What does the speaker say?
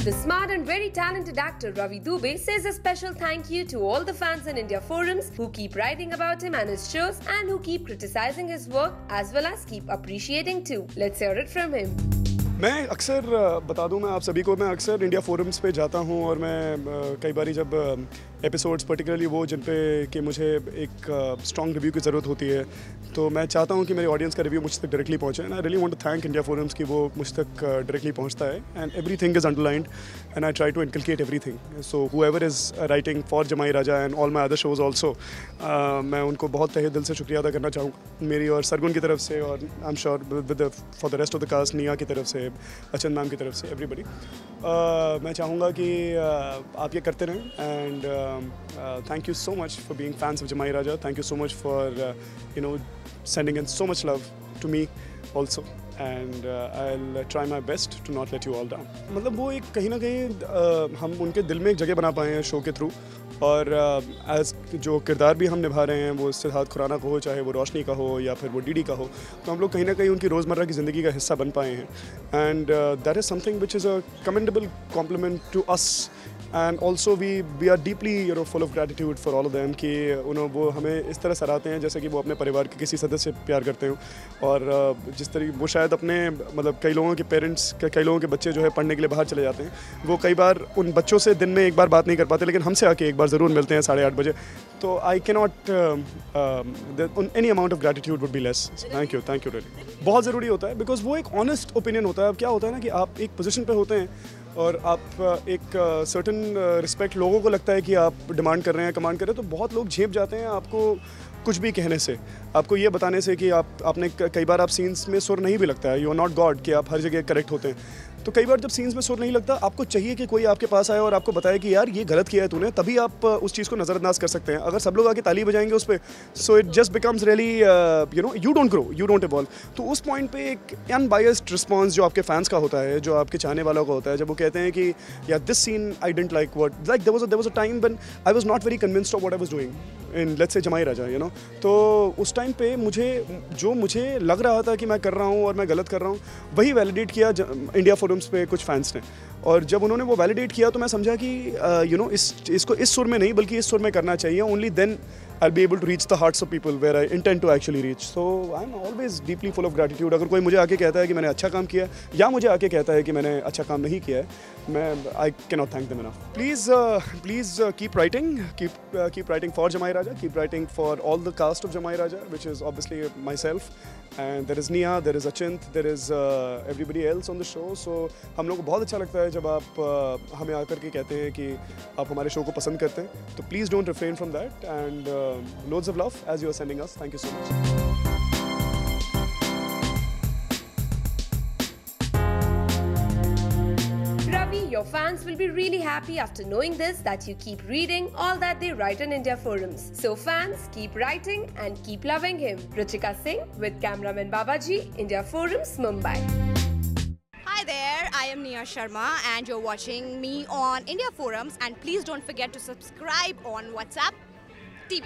The smart and very talented actor Ravi Dubey says a special thank you to all the fans in India forums who keep writing about him and his shows and who keep criticizing his work as well as keep appreciating too. Let's hear it from him. मैं अक्सर बता दूं मैं आप सभी को, मैं अक्सर इंडिया फोरम्स पे जाता हूं और मैं कई बारी जब एपिसोड्स पर्टिकुलरली वो जिन पे कि मुझे एक स्ट्रॉन्ग रिव्यू की ज़रूरत होती है, तो मैं चाहता हूं कि मेरी ऑडियंस का रिव्यू मुझ तक डायरेक्टली पहुंचे। And I really want to thank India forums कि वो मुझ तक डायरेक्टली पहुंचता है and everything is underlined and I try to inculcate everything. So whoever is writing for Jamai Raja and all my other shows also, मैं उनको बहुत तहे दिल से शुक्रिया अदा करना चाहूँगा मेरी और सरगुन की तरफ से, और I am sure with for the rest of the cast, निया की तरफ से, अचन मैम की तरफ से, एवरीबडी। मैं चाहूँगा कि आप ये करते रहें and thank you so much for being fans of Jamai Raja. Thank you so much for sending in so much love to me also, and I'll try my best to not let you all down. मतलब वो एक कहीं ना कहीं हम उनके दिल में एक जगह बना पाए हैं शो के थ्रू, और एज जो किरदार भी हम निभा रहे हैं, वो सिद्धार्थ खुराना का हो, चाहे वो रोशनी का हो या फिर वो डीडी का हो, तो हम लोग कहीं ना कहीं उनकी रोज़मर्रा की ज़िंदगी का हिस्सा बन पाए हैं। And that is something which is a commendable compliment to us, and also we are deeply full of gratitude for all of them कि वो हमें इस तरह सराहते हैं जैसे कि वो अपने परिवार के किसी सदस्य से प्यार करते हो, और जिस तरीके वो शायद अपने मतलब कई लोगों के पेरेंट्स, कई लोगों के बच्चे जो है पढ़ने के लिए बाहर चले जाते हैं, वो कई बार उन बच्चों से दिन में एक बार बात नहीं कर पाते, लेकिन हमसे आके एक बार ज़रूर मिलते हैं 8:30 बजे। तो I can not any amount of gratitude would be less. Thank you really. बहुत ज़रूरी होता है बिकॉज वो एक ऑनेस्ट ओपिनियन होता है। अब क्या होता है ना कि आप एक पोजीशन पे होते हैं और आप एक सर्टन रिस्पेक्ट लोगों को लगता है कि आप डिमांड कर रहे हैं, कमांड कर रहे हैं, तो बहुत लोग झेप जाते हैं आपको कुछ भी कहने से, आपको ये बताने से कि आपने कई बार आप सीन्स में सुर नहीं भी लगता है, यू आर नॉट गॉड कि आप हर जगह करेक्ट होते हैं। तो कई बार जब सीन्स में सुर नहीं लगता, आपको चाहिए कि कोई आपके पास आए और आपको बताए कि यार ये गलत किया है तूने, तभी आप उस चीज़ को नज़रअंदाज कर सकते हैं। अगर सब लोग आके ताली बजाएंगे उस पर, so it just becomes really you don't grow, you don't evolve. तो उस पॉइंट पे एक अनबायस्ड रिस्पॉन्स जो आपके फैंस का होता है, जो आपके चाहने वालों का होता है, जब वो कहते हैं कि यार this scene I didn't like what like there was a time when I was not very convinced of what I was doing in let's say Jamai राजा, तो उस टाइम पे मुझे लग रहा था कि मैं कर रहा हूँ और मैं गलत कर रहा हूँ, वही वैलिडेट किया इंडिया फोरम्स पे कुछ फैंस ने। और जब उन्होंने वो वैलिडेट किया तो मैं समझा कि इसको इस सुर में नहीं बल्कि इस सुर में करना चाहिए। Only then I'll be able to reach the hearts of people where I intend to actually reach. So I'm always deeply full of gratitude. अगर कोई मुझे आके कहता है कि मैंने अच्छा काम किया या मुझे आके कहता है कि मैंने अच्छा काम नहीं किया है, मैं I cannot thank them enough. Please keep writing, keep writing for Jamai Raja, keep writing for all the cast of Jamai Raja, which is obviously myself, and there is Nia, there is Achint, there is everybody else on the show. So हम लोग को बहुत अच्छा लगता है जब आप हमें आकर के कहते हैं कि आप हमारे शो को पसंद करते हैं, तो please don't refrain from that, and loads of love as you are sending us. Thank you so much. Ravi, your fans will be really happy after knowing this, that you keep reading all that they write on India forums. So fans, keep writing and keep loving him. Ruchika Singh with cameraman Babaji, India Forums, Mumbai. Hi there, I am Nia Sharma and you're watching me on India Forums, and please don't forget to subscribe on WhatsApp TV.